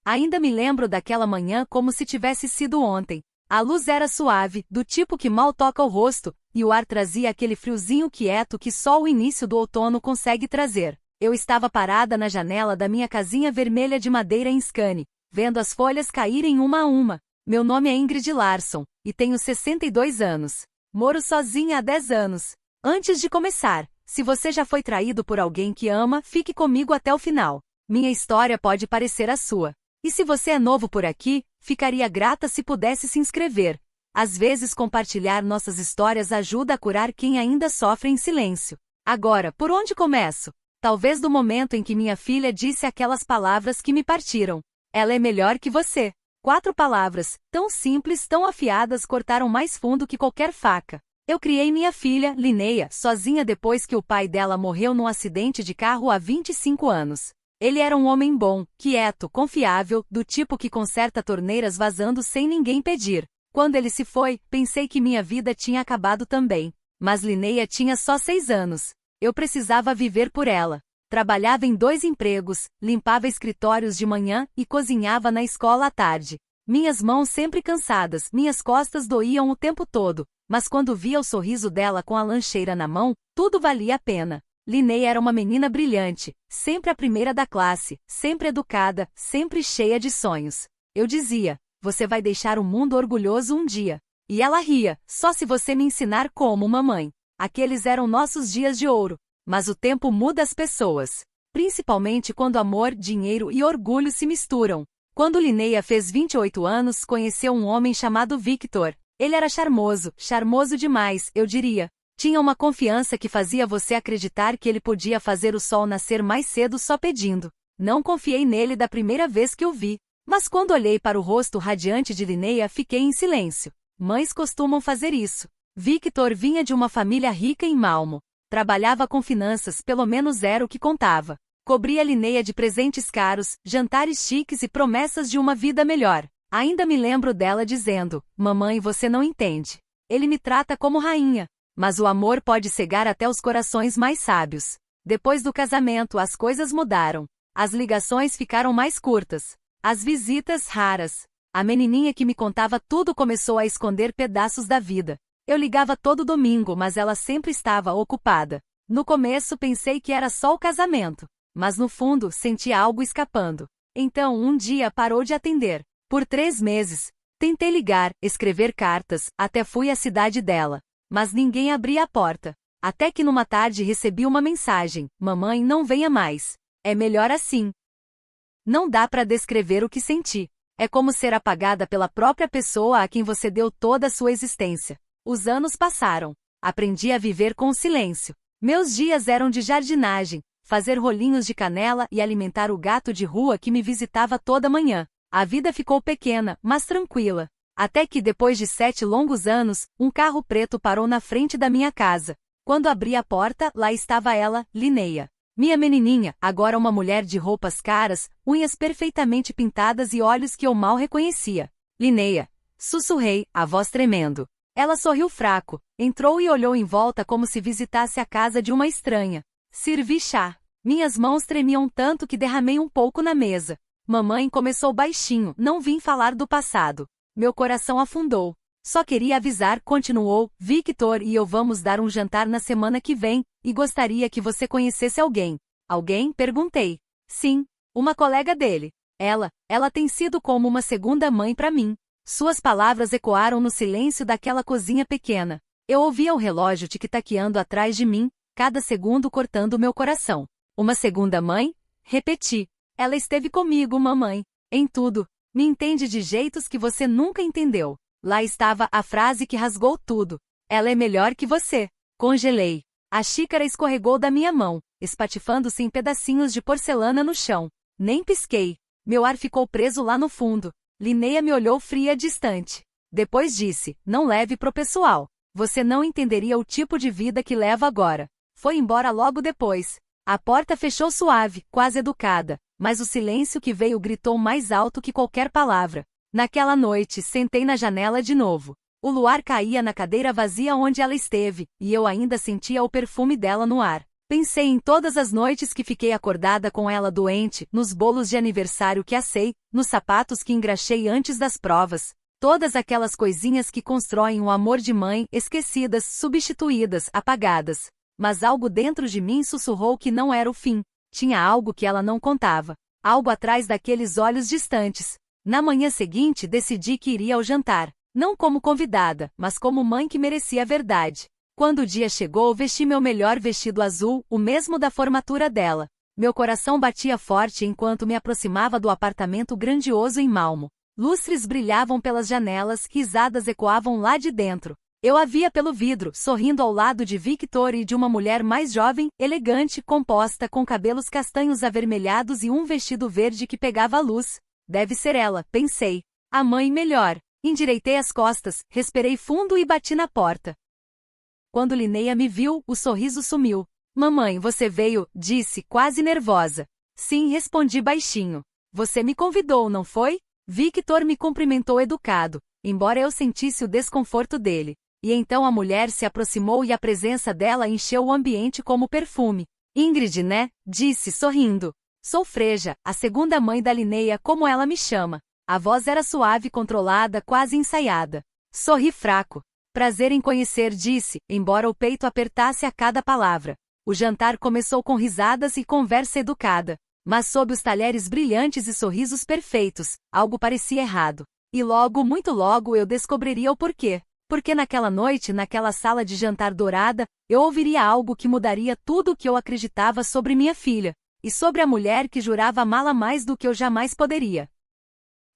Ainda me lembro daquela manhã como se tivesse sido ontem. A luz era suave, do tipo que mal toca o rosto, e o ar trazia aquele friozinho quieto que só o início do outono consegue trazer. Eu estava parada na janela da minha casinha vermelha de madeira em Scane, vendo as folhas caírem uma a uma. Meu nome é Ingrid Larsson, e tenho 62 anos. Moro sozinha há 10 anos. Antes de começar, se você já foi traído por alguém que ama, fique comigo até o final. Minha história pode parecer a sua. E se você é novo por aqui, ficaria grata se pudesse se inscrever. Às vezes compartilhar nossas histórias ajuda a curar quem ainda sofre em silêncio. Agora, por onde começo? Talvez do momento em que minha filha disse aquelas palavras que me partiram. Ela é melhor que você. 4 palavras, tão simples, tão afiadas, cortaram mais fundo que qualquer faca. Eu criei minha filha, Linnea, sozinha depois que o pai dela morreu num acidente de carro há 25 anos. Ele era um homem bom, quieto, confiável, do tipo que conserta torneiras vazando sem ninguém pedir. Quando ele se foi, pensei que minha vida tinha acabado também. Mas Linnea tinha só 6 anos. Eu precisava viver por ela. Trabalhava em 2 empregos, limpava escritórios de manhã e cozinhava na escola à tarde. Minhas mãos sempre cansadas, minhas costas doíam o tempo todo, mas quando via o sorriso dela com a lancheira na mão, tudo valia a pena. Linnea era uma menina brilhante, sempre a primeira da classe, sempre educada, sempre cheia de sonhos. Eu dizia, você vai deixar o mundo orgulhoso um dia. E ela ria, só se você me ensinar como, mamãe. Aqueles eram nossos dias de ouro. Mas o tempo muda as pessoas. Principalmente quando amor, dinheiro e orgulho se misturam. Quando Linnea fez 28 anos, conheceu um homem chamado Victor. Ele era charmoso, charmoso demais, eu diria. Tinha uma confiança que fazia você acreditar que ele podia fazer o sol nascer mais cedo só pedindo. Não confiei nele da primeira vez que o vi. Mas quando olhei para o rosto radiante de Linnea, fiquei em silêncio. Mães costumam fazer isso. Victor vinha de uma família rica em Malmo. Trabalhava com finanças, pelo menos era o que contava. Cobria Linnea de presentes caros, jantares chiques e promessas de uma vida melhor. Ainda me lembro dela dizendo, mamãe, você não entende. Ele me trata como rainha. Mas o amor pode cegar até os corações mais sábios. Depois do casamento, as coisas mudaram. As ligações ficaram mais curtas. As visitas raras. A menininha que me contava tudo começou a esconder pedaços da vida. Eu ligava todo domingo, mas ela sempre estava ocupada. No começo pensei que era só o casamento. Mas no fundo, sentia algo escapando. Então, um dia parou de atender. Por 3 meses. Tentei ligar, escrever cartas, até fui à cidade dela. Mas ninguém abria a porta. Até que numa tarde recebi uma mensagem. Mamãe, não venha mais. É melhor assim. Não dá para descrever o que senti. É como ser apagada pela própria pessoa a quem você deu toda a sua existência. Os anos passaram. Aprendi a viver com o silêncio. Meus dias eram de jardinagem, fazer rolinhos de canela e alimentar o gato de rua que me visitava toda manhã. A vida ficou pequena, mas tranquila. Até que depois de 7 longos anos, um carro preto parou na frente da minha casa. Quando abri a porta, lá estava ela, Linnea. Minha menininha, agora uma mulher de roupas caras, unhas perfeitamente pintadas e olhos que eu mal reconhecia. Linnea. Sussurrei, a voz tremendo. Ela sorriu fraco, entrou e olhou em volta como se visitasse a casa de uma estranha. Servi chá. Minhas mãos tremiam tanto que derramei um pouco na mesa. Mamãe começou baixinho, não vim falar do passado. Meu coração afundou. Só queria avisar, continuou, Victor e eu vamos dar um jantar na semana que vem, e gostaria que você conhecesse alguém. Alguém? Perguntei. Sim, uma colega dele. Ela tem sido como uma segunda mãe para mim. Suas palavras ecoaram no silêncio daquela cozinha pequena. Eu ouvia o relógio tic-taqueando atrás de mim, cada segundo cortando meu coração. Uma segunda mãe? Repeti. Ela esteve comigo, mamãe. Em tudo. Me entende de jeitos que você nunca entendeu. Lá estava a frase que rasgou tudo. Ela é melhor que você. Congelei. A xícara escorregou da minha mão, espatifando-se em pedacinhos de porcelana no chão. Nem pisquei. Meu ar ficou preso lá no fundo. Linnea me olhou fria distante. Depois disse, não leve pro pessoal. Você não entenderia o tipo de vida que levo agora. Foi embora logo depois. A porta fechou suave, quase educada. Mas o silêncio que veio gritou mais alto que qualquer palavra. Naquela noite, sentei na janela de novo. O luar caía na cadeira vazia onde ela esteve, e eu ainda sentia o perfume dela no ar. Pensei em todas as noites que fiquei acordada com ela doente, nos bolos de aniversário que assei, nos sapatos que engraxei antes das provas. Todas aquelas coisinhas que constroem o amor de mãe, esquecidas, substituídas, apagadas. Mas algo dentro de mim sussurrou que não era o fim. Tinha algo que ela não contava. Algo atrás daqueles olhos distantes. Na manhã seguinte decidi que iria ao jantar. Não como convidada, mas como mãe que merecia a verdade. Quando o dia chegou, vesti meu melhor vestido azul, o mesmo da formatura dela. Meu coração batia forte enquanto me aproximava do apartamento grandioso em Malmo. Lustres brilhavam pelas janelas, risadas ecoavam lá de dentro. Eu a via pelo vidro, sorrindo ao lado de Victor e de uma mulher mais jovem, elegante, composta, com cabelos castanhos avermelhados e um vestido verde que pegava a luz. Deve ser ela, pensei. A mãe melhor. Endireitei as costas, respirei fundo e bati na porta. Quando Linnea me viu, o sorriso sumiu. Mamãe, você veio, disse, quase nervosa. Sim, respondi baixinho. Você me convidou, não foi? Victor me cumprimentou educado, embora eu sentisse o desconforto dele. E então a mulher se aproximou e a presença dela encheu o ambiente como perfume. Ingrid, né? Disse, sorrindo. Sou Freja, a segunda mãe da Linnea, como ela me chama. A voz era suave, controlada, quase ensaiada. Sorri fraco. Prazer em conhecer, disse, embora o peito apertasse a cada palavra. O jantar começou com risadas e conversa educada. Mas sob os talheres brilhantes e sorrisos perfeitos, algo parecia errado. E logo, muito logo, eu descobriria o porquê. Porque naquela noite, naquela sala de jantar dourada, eu ouviria algo que mudaria tudo o que eu acreditava sobre minha filha. E sobre a mulher que jurava amá-la mais do que eu jamais poderia.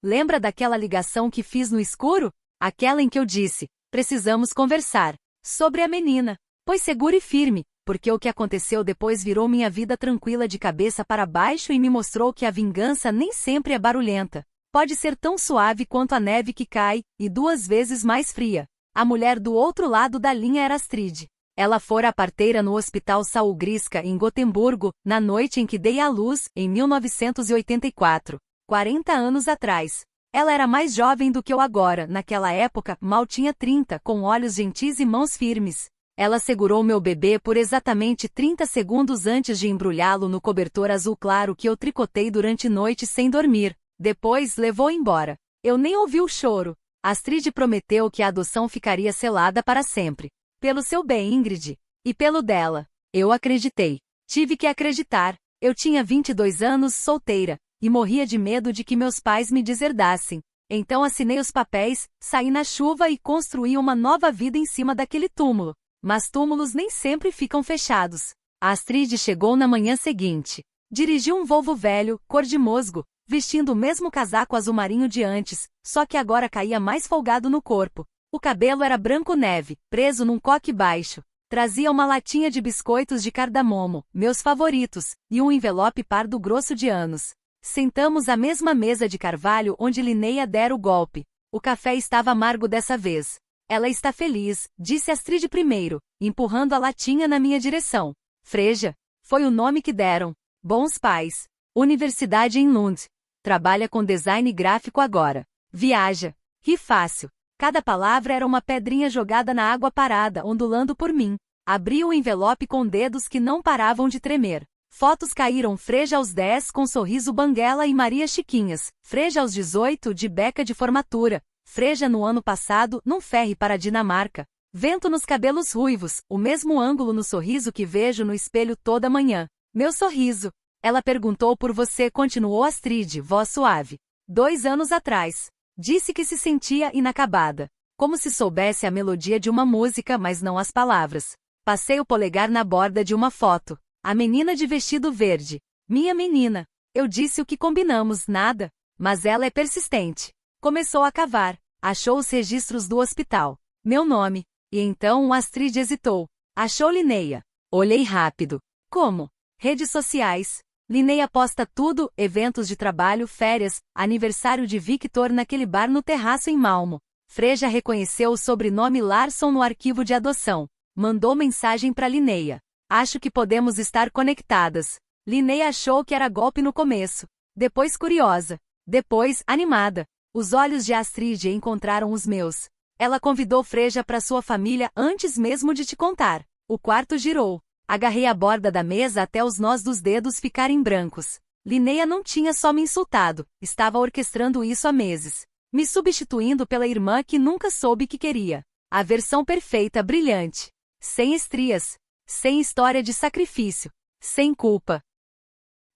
Lembra daquela ligação que fiz no escuro? Aquela em que eu disse, precisamos conversar. Sobre a menina. Pois seguro e firme, porque o que aconteceu depois virou minha vida tranquila de cabeça para baixo e me mostrou que a vingança nem sempre é barulhenta. Pode ser tão suave quanto a neve que cai, e 2 vezes mais fria. A mulher do outro lado da linha era Astrid. Ela fora a parteira no Hospital Saugriska, em Gotemburgo, na noite em que dei à luz, em 1984. 40 anos atrás. Ela era mais jovem do que eu agora, naquela época, mal tinha 30, com olhos gentis e mãos firmes. Ela segurou meu bebê por exatamente 30 segundos antes de embrulhá-lo no cobertor azul claro que eu tricotei durante noites sem dormir. Depois, levou embora. Eu nem ouvi o choro. Astrid prometeu que a adoção ficaria selada para sempre. Pelo seu bem, Ingrid. E pelo dela. Eu acreditei. Tive que acreditar. Eu tinha 22 anos, solteira, e morria de medo de que meus pais me deserdassem. Então assinei os papéis, saí na chuva e construí uma nova vida em cima daquele túmulo. Mas túmulos nem sempre ficam fechados. A Astrid chegou na manhã seguinte. Dirigiu um Volvo velho, cor de musgo, vestindo o mesmo casaco azul marinho de antes, só que agora caía mais folgado no corpo. O cabelo era branco neve, preso num coque baixo. Trazia uma latinha de biscoitos de cardamomo, meus favoritos, e um envelope pardo grosso de anos. Sentamos à mesma mesa de carvalho onde Linnea dera o golpe. O café estava amargo dessa vez. Ela está feliz, disse Astrid primeiro, empurrando a latinha na minha direção. Freja. Foi o nome que deram. Bons pais. Universidade em Lund. Trabalha com design gráfico agora. Viaja. Ri fácil. Cada palavra era uma pedrinha jogada na água parada, ondulando por mim. Abri o envelope com dedos que não paravam de tremer. Fotos caíram: Freja aos 10 com sorriso banguela e Maria Chiquinhas, Freja aos 18 de beca de formatura, Freja no ano passado num ferry para a Dinamarca. Vento nos cabelos ruivos, o mesmo ângulo no sorriso que vejo no espelho toda manhã. Meu sorriso. Ela perguntou por você, continuou Astrid, voz suave. 2 anos atrás. Disse que se sentia inacabada. Como se soubesse a melodia de uma música, mas não as palavras. Passei o polegar na borda de uma foto. A menina de vestido verde. Minha menina. Eu disse o que combinamos, nada. Mas ela é persistente. Começou a cavar. Achou os registros do hospital. Meu nome. E então Astrid hesitou. Achou Linnea. Olhei rápido. Como? Redes sociais. Linnea posta tudo, eventos de trabalho, férias, aniversário de Victor naquele bar no terraço em Malmo. Freja reconheceu o sobrenome Larsson no arquivo de adoção. Mandou mensagem para Linnea. Acho que podemos estar conectadas. Linnea achou que era golpe no começo. Depois curiosa. Depois, animada. Os olhos de Astrid encontraram os meus. Ela convidou Freja para sua família antes mesmo de te contar. O quarto girou. Agarrei a borda da mesa até os nós dos dedos ficarem brancos. Linnea não tinha só me insultado, estava orquestrando isso há meses. Me substituindo pela irmã que nunca soube que queria. A versão perfeita, brilhante. Sem estrias. Sem história de sacrifício. Sem culpa.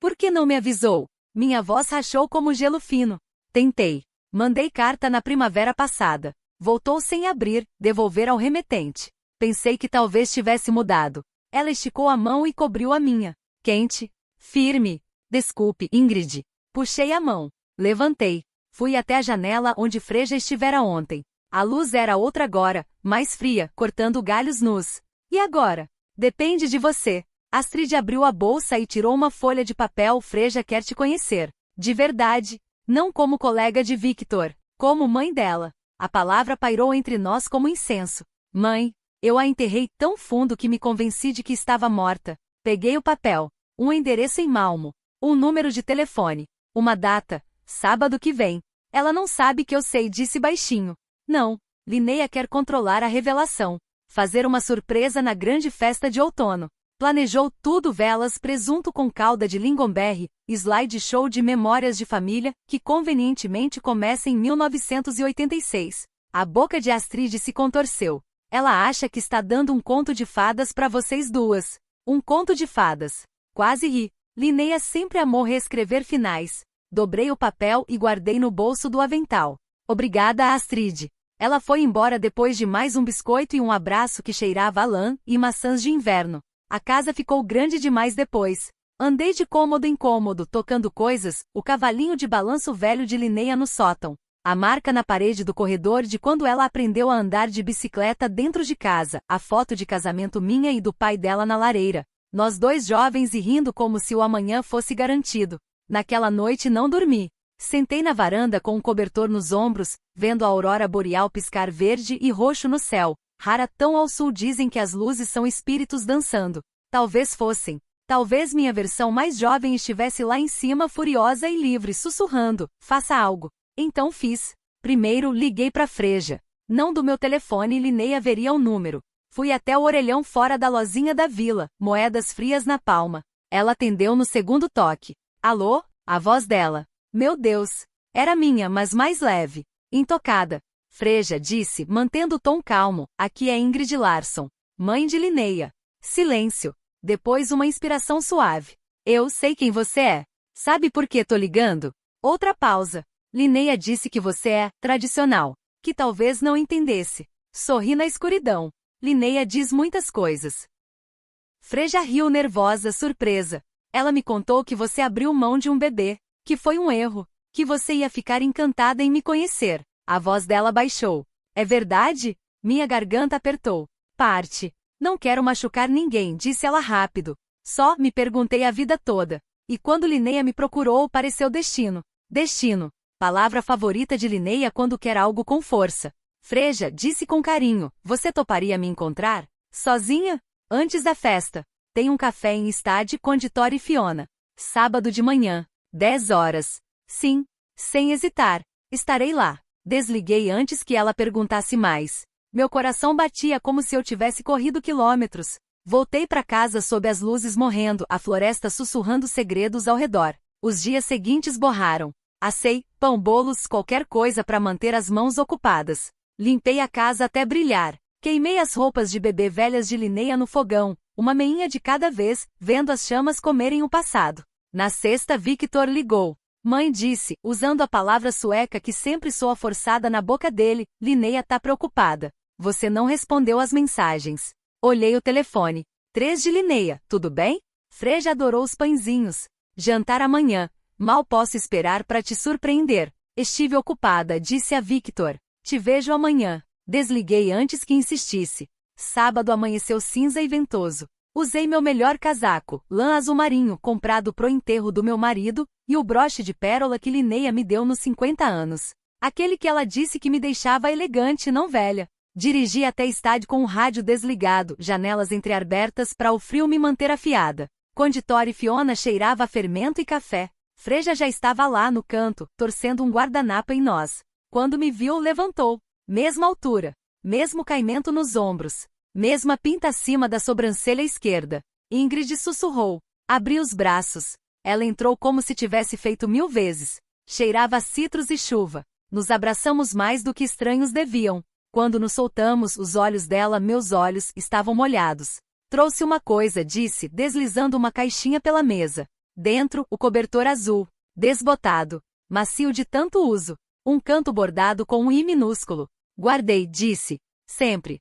Por que não me avisou? Minha voz rachou como gelo fino. Tentei. Mandei carta na primavera passada. Voltou sem abrir, devolver ao remetente. Pensei que talvez tivesse mudado. Ela esticou a mão e cobriu a minha. Quente. Firme. Desculpe, Ingrid. Puxei a mão. Levantei. Fui até a janela onde Freja estivera ontem. A luz era outra agora, mais fria, cortando galhos nus. E agora? Depende de você. Astrid abriu a bolsa e tirou uma folha de papel. Freja quer te conhecer. De verdade. Não como colega de Victor. Como mãe dela. A palavra pairou entre nós como incenso. Mãe. Eu a enterrei tão fundo que me convenci de que estava morta. Peguei o papel. Um endereço em Malmo. Um número de telefone. Uma data. Sábado que vem. Ela não sabe que eu sei, disse baixinho. Não. Linnea quer controlar a revelação. Fazer uma surpresa na grande festa de outono. Planejou tudo: velas, presunto com calda de lingonberry, slideshow de memórias de família, que convenientemente começa em 1986. A boca de Astrid se contorceu. Ela acha que está dando um conto de fadas para vocês duas. Um conto de fadas. Quase ri. Linnea sempre amou reescrever finais. Dobrei o papel e guardei no bolso do avental. Obrigada, Astrid. Ela foi embora depois de mais um biscoito e um abraço que cheirava a lã e maçãs de inverno. A casa ficou grande demais depois. Andei de cômodo em cômodo, tocando coisas, o cavalinho de balanço velho de Linnea no sótão. A marca na parede do corredor de quando ela aprendeu a andar de bicicleta dentro de casa, a foto de casamento minha e do pai dela na lareira. Nós dois jovens e rindo como se o amanhã fosse garantido. Naquela noite não dormi. Sentei na varanda com um cobertor nos ombros, vendo a aurora boreal piscar verde e roxo no céu. Rara tão ao sul, dizem que as luzes são espíritos dançando. Talvez fossem. Talvez minha versão mais jovem estivesse lá em cima, furiosa e livre, sussurrando: faça algo. Então fiz. Primeiro liguei para Freja. Não do meu telefone, Linnea veria o número. Fui até o orelhão fora da lozinha da vila, moedas frias na palma. Ela atendeu no segundo toque. Alô? A voz dela. Meu Deus. Era minha, mas mais leve. Intocada. Freja disse, mantendo o tom calmo: aqui é Ingrid Larsson, mãe de Linnea. Silêncio. Depois uma inspiração suave. Eu sei quem você é. Sabe por que tô ligando? Outra pausa. Linnea disse que você é tradicional, que talvez não entendesse. Sorri na escuridão. Linnea diz muitas coisas. Freja riu nervosa, surpresa. Ela me contou que você abriu mão de um bebê, que foi um erro, que você ia ficar encantada em me conhecer. A voz dela baixou. É verdade? Minha garganta apertou. Parte. Não quero machucar ninguém, disse ela rápido. Só me perguntei a vida toda. E quando Linnea me procurou, pareceu destino. Destino. Palavra favorita de Linnea quando quer algo com força. Freja disse com carinho: você toparia me encontrar? Sozinha? Antes da festa. Tem um café em Stade Conditório e Fiona. Sábado de manhã. 10 horas. Sim. Sem hesitar. Estarei lá. Desliguei antes que ela perguntasse mais. Meu coração batia como se eu tivesse corrido quilômetros. Voltei para casa sob as luzes morrendo, a floresta sussurrando segredos ao redor. Os dias seguintes borraram. Assei pão, bolos, qualquer coisa para manter as mãos ocupadas. Limpei a casa até brilhar. Queimei as roupas de bebê velhas de Linnea no fogão, uma meinha de cada vez, vendo as chamas comerem o passado. Na sexta, Victor ligou. Mãe disse, usando a palavra sueca que sempre soa forçada na boca dele: Linnea tá preocupada. Você não respondeu às mensagens. Olhei o telefone. 3 de Linnea, tudo bem? Freja adorou os pãezinhos. Jantar amanhã. Mal posso esperar para te surpreender. Estive ocupada, disse a Victor. Te vejo amanhã. Desliguei antes que insistisse. Sábado amanheceu cinza e ventoso. Usei meu melhor casaco, lã azul marinho, comprado pro enterro do meu marido, e o broche de pérola que Linnea me deu nos 50 anos. Aquele que ela disse que me deixava elegante, não velha. Dirigi até Stade com o rádio desligado, janelas entreabertas para o frio me manter afiada. Conditório e Fiona cheirava a fermento e café. Freja já estava lá no canto, torcendo um guardanapo em nós. Quando me viu, levantou. Mesma altura. Mesmo caimento nos ombros. Mesma pinta acima da sobrancelha esquerda. Ingrid sussurrou. Abri os braços. Ela entrou como se tivesse feito 1000 vezes. Cheirava a citros e chuva. Nos abraçamos mais do que estranhos deviam. Quando nos soltamos, os olhos dela, meus olhos, estavam molhados. Trouxe uma coisa, disse, deslizando uma caixinha pela mesa. Dentro, o cobertor azul. Desbotado. Macio de tanto uso. Um canto bordado com um I minúsculo. Guardei, disse. Sempre.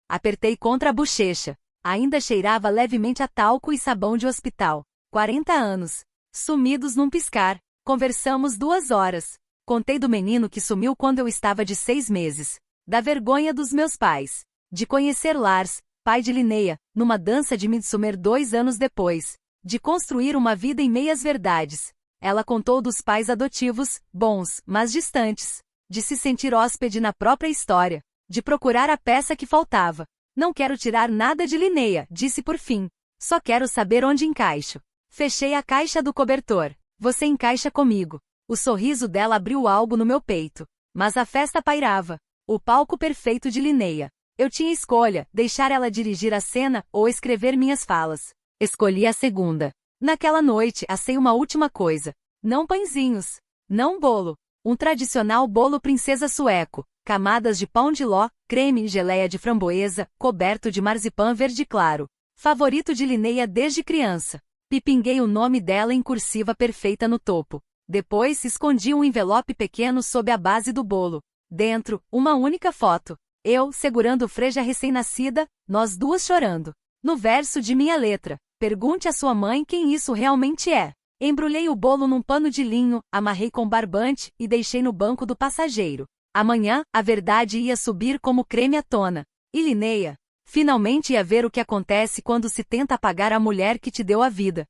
Apertei contra a bochecha. Ainda cheirava levemente a talco e sabão de hospital. 40 anos. Sumidos num piscar. Conversamos 2 horas. Contei do menino que sumiu quando eu estava de 6 meses. Da vergonha dos meus pais. De conhecer Lars, pai de Linnea, numa dança de Midsummer 2 anos depois. De construir uma vida em meias verdades. Ela contou dos pais adotivos, bons, mas distantes. De se sentir hóspede na própria história. De procurar a peça que faltava. Não quero tirar nada de Linnea, disse por fim. Só quero saber onde encaixo. Fechei a caixa do cobertor. Você encaixa comigo. O sorriso dela abriu algo no meu peito. Mas a festa pairava. O palco perfeito de Linnea. Eu tinha escolha, deixar ela dirigir a cena ou escrever minhas falas. Escolhi a segunda. Naquela noite, assei uma última coisa. Não pãezinhos. Não bolo. Um tradicional bolo princesa sueco. Camadas de pão de ló, creme e geleia de framboesa, coberto de marzipan verde claro. Favorito de Linnea desde criança. Pipinguei o nome dela em cursiva perfeita no topo. Depois, escondi um envelope pequeno sob a base do bolo. Dentro, uma única foto. Eu, segurando Freja recém-nascida, nós duas chorando. No verso de minha letra, pergunte à sua mãe quem isso realmente é. Embrulhei o bolo num pano de linho, amarrei com barbante e deixei no banco do passageiro. Amanhã, a verdade ia subir como creme à tona. E Linnea, finalmente ia ver o que acontece quando se tenta apagar a mulher que te deu a vida.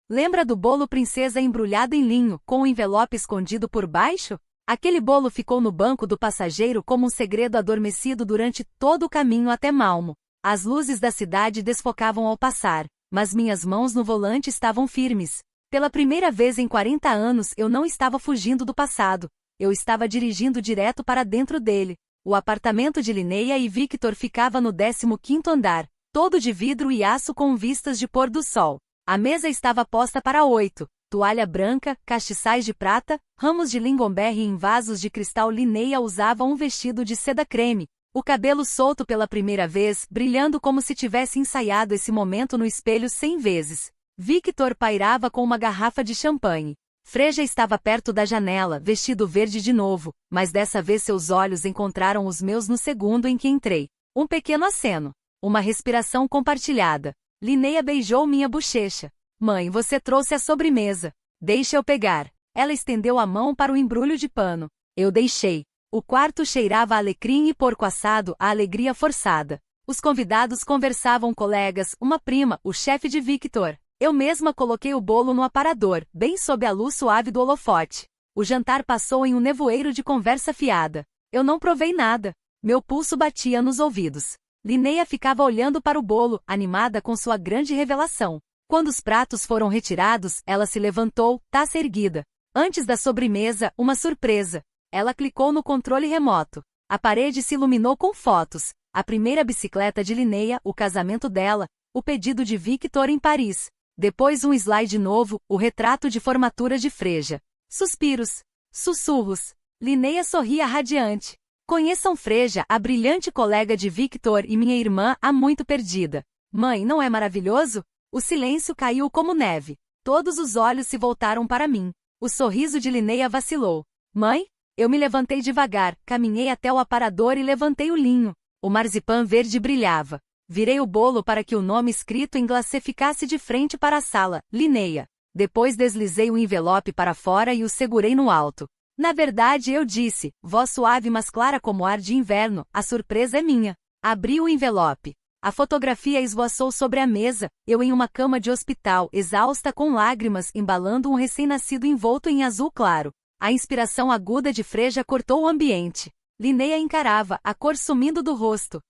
Lembra do bolo princesa embrulhado em linho, com o envelope escondido por baixo? Aquele bolo ficou no banco do passageiro como um segredo adormecido durante todo o caminho até Malmo. As luzes da cidade desfocavam ao passar, mas minhas mãos no volante estavam firmes. Pela primeira vez em 40 anos eu não estava fugindo do passado. Eu estava dirigindo direto para dentro dele. O apartamento de Linnea e Victor ficava no 15º andar, todo de vidro e aço com vistas de pôr do sol. A mesa estava posta para 8. Toalha branca, castiçais de prata, ramos de lingonberry em vasos de cristal. Linnea usava um vestido de seda creme, o cabelo solto pela primeira vez, brilhando como se tivesse ensaiado esse momento no espelho 100 vezes. Victor pairava com uma garrafa de champanhe. Freja estava perto da janela, vestido verde de novo, mas dessa vez seus olhos encontraram os meus no segundo em que entrei. Um pequeno aceno. Uma respiração compartilhada. Linnea beijou minha bochecha. Mãe, você trouxe a sobremesa. Deixa eu pegar. Ela estendeu a mão para o embrulho de pano. Eu deixei. O quarto cheirava a alecrim e porco assado, a alegria forçada. Os convidados conversavam colegas, uma prima, o chefe de Victor. Eu mesma coloquei o bolo no aparador, bem sob a luz suave do holofote. O jantar passou em um nevoeiro de conversa fiada. Eu não provei nada. Meu pulso batia nos ouvidos. Linnea ficava olhando para o bolo, animada com sua grande revelação. Quando os pratos foram retirados, ela se levantou, taça erguida. Antes da sobremesa, uma surpresa. Ela clicou no controle remoto. A parede se iluminou com fotos. A primeira bicicleta de Linnea, o casamento dela, o pedido de Victor em Paris. Depois um slide novo, o retrato de formatura de Freja. Suspiros. Sussurros. Linnea sorria radiante. Conheçam Freja, a brilhante colega de Victor e minha irmã, há muito perdida. Mãe, não é maravilhoso? O silêncio caiu como neve. Todos os olhos se voltaram para mim. O sorriso de Linnea vacilou. Mãe? Eu me levantei devagar, caminhei até o aparador e levantei o linho. O marzipan verde brilhava. Virei o bolo para que o nome escrito em glacê ficasse de frente para a sala, Linnea. Depois deslizei o envelope para fora e o segurei no alto. Na verdade eu disse, voz suave mas clara como ar de inverno, a surpresa é minha. Abri o envelope. A fotografia esvoaçou sobre a mesa, eu em uma cama de hospital, exausta com lágrimas, embalando um recém-nascido envolto em azul claro. A inspiração aguda de Freja cortou o ambiente. Linnea encarava, a cor sumindo do rosto.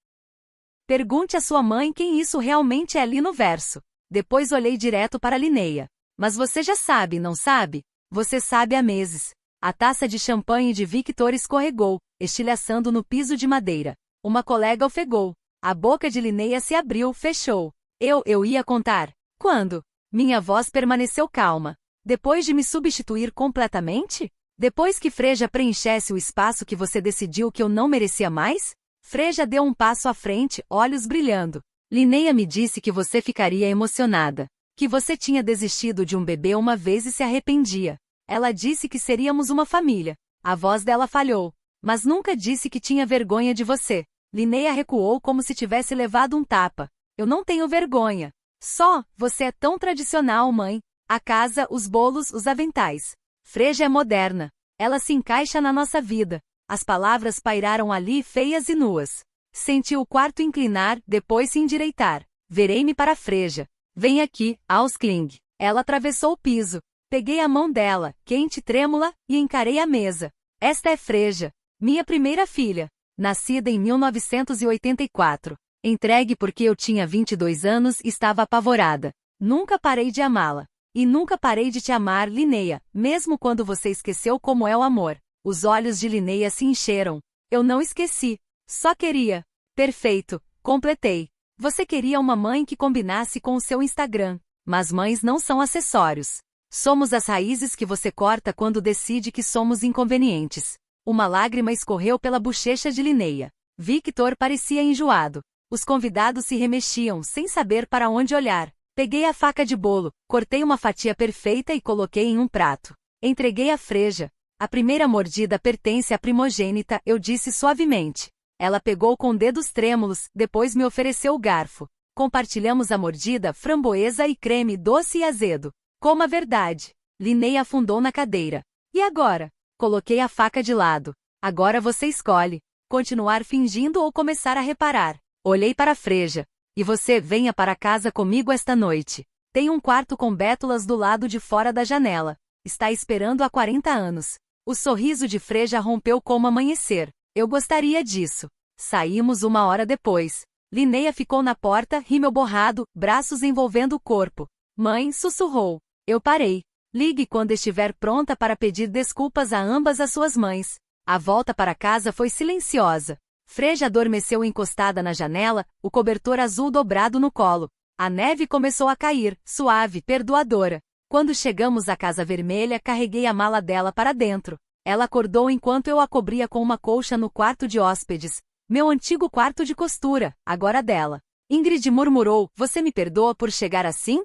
Pergunte à sua mãe quem isso realmente é ali no verso. Depois olhei direto para Linnea. Mas você já sabe, não sabe? Você sabe há meses. A taça de champanhe de Victor escorregou, estilhaçando no piso de madeira. Uma colega ofegou. A boca de Linnea se abriu, fechou. Eu ia contar. Quando? Minha voz permaneceu calma. Depois de me substituir completamente? Depois que Freja preenchesse o espaço que você decidiu que eu não merecia mais? Freja deu um passo à frente, olhos brilhando. Linnea me disse que você ficaria emocionada. Que você tinha desistido de um bebê uma vez e se arrependia. Ela disse que seríamos uma família. A voz dela falhou. Mas nunca disse que tinha vergonha de você. Linnea recuou como se tivesse levado um tapa. Eu não tenho vergonha. Só, você é tão tradicional, mãe. A casa, os bolos, os aventais. Freja é moderna. Ela se encaixa na nossa vida. As palavras pairaram ali feias e nuas. Senti o quarto inclinar, depois se endireitar. Virei-me para Freja. Vem aqui, Auskling. Ela atravessou o piso. Peguei a mão dela, quente e trêmula, e encarei a mesa. Esta é Freja, minha primeira filha. Nascida em 1984. Entregue porque eu tinha 22 anos e estava apavorada. Nunca parei de amá-la. E nunca parei de te amar, Linnea, mesmo quando você esqueceu como é o amor. Os olhos de Linnea se encheram. Eu não esqueci. Só queria. Perfeito. Completei. Você queria uma mãe que combinasse com o seu Instagram. Mas mães não são acessórios. Somos as raízes que você corta quando decide que somos inconvenientes. Uma lágrima escorreu pela bochecha de Linnea. Victor parecia enjoado. Os convidados se remexiam, sem saber para onde olhar. Peguei a faca de bolo, cortei uma fatia perfeita e coloquei em um prato. Entreguei a Freja. A primeira mordida pertence à primogênita, eu disse suavemente. Ela pegou com dedos trêmulos, depois me ofereceu o garfo. Compartilhamos a mordida, framboesa e creme doce e azedo. Como a verdade. Linnea afundou na cadeira. E agora? Coloquei a faca de lado. Agora você escolhe. Continuar fingindo ou começar a reparar. Olhei para Freja. E você, venha para casa comigo esta noite. Tem um quarto com bétulas do lado de fora da janela. Está esperando há 40 anos. O sorriso de Freja rompeu como amanhecer. Eu gostaria disso. Saímos 1 hora depois. Linnea ficou na porta, rímel borrado, braços envolvendo o corpo. Mãe, sussurrou. Eu parei. Ligue quando estiver pronta para pedir desculpas a ambas as suas mães. A volta para casa foi silenciosa. Freja adormeceu encostada na janela, o cobertor azul dobrado no colo. A neve começou a cair, suave, perdoadora. Quando chegamos à Casa Vermelha, carreguei a mala dela para dentro. Ela acordou enquanto eu a cobria com uma colcha no quarto de hóspedes. Meu antigo quarto de costura, agora dela. Ingrid murmurou, você me perdoa por chegar assim?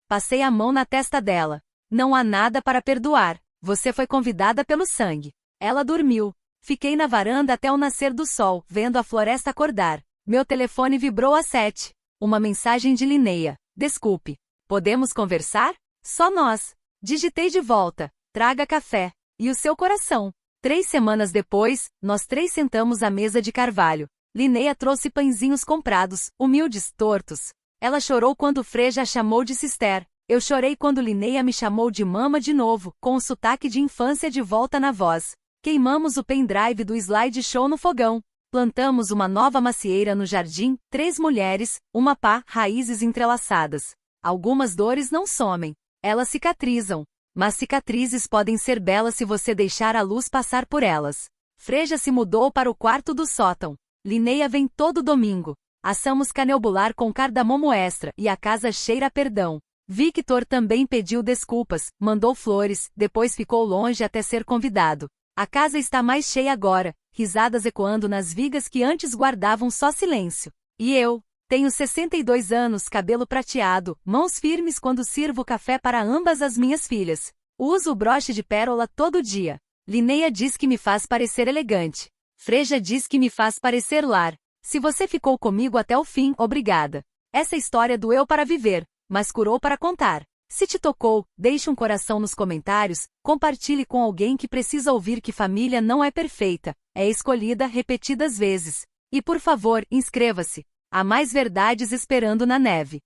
Passei a mão na testa dela. Não há nada para perdoar. Você foi convidada pelo sangue. Ela dormiu. Fiquei na varanda até o nascer do sol, vendo a floresta acordar. Meu telefone vibrou às 7. Uma mensagem de Linnea. Desculpe. Podemos conversar? Só nós. Digitei de volta. Traga café. E o seu coração. 3 semanas depois, nós 3 sentamos à mesa de carvalho. Linnea trouxe pãezinhos comprados, humildes, tortos. Ela chorou quando Freja a chamou de Sister. Eu chorei quando Linnea me chamou de mama de novo, com o sotaque de infância de volta na voz. Queimamos o pendrive do slideshow no fogão. Plantamos uma nova macieira no jardim, 3 mulheres, uma pá, raízes entrelaçadas. Algumas dores não somem. Elas cicatrizam. Mas cicatrizes podem ser belas se você deixar a luz passar por elas. Freja se mudou para o quarto do sótão. Linnea vem todo domingo. Assamos canebular com cardamomo extra e a casa cheira a perdão. Victor também pediu desculpas, mandou flores, depois ficou longe até ser convidado. A casa está mais cheia agora, risadas ecoando nas vigas que antes guardavam só silêncio. E eu? Tenho 62 anos, cabelo prateado, mãos firmes quando sirvo café para ambas as minhas filhas. Uso o broche de pérola todo dia. Linnea diz que me faz parecer elegante. Freja diz que me faz parecer lar. Se você ficou comigo até o fim, obrigada. Essa história doeu para viver, mas curou para contar. Se te tocou, deixe um coração nos comentários, compartilhe com alguém que precisa ouvir que família não é perfeita, é escolhida repetidas vezes. E por favor, inscreva-se. Há mais verdades esperando na neve.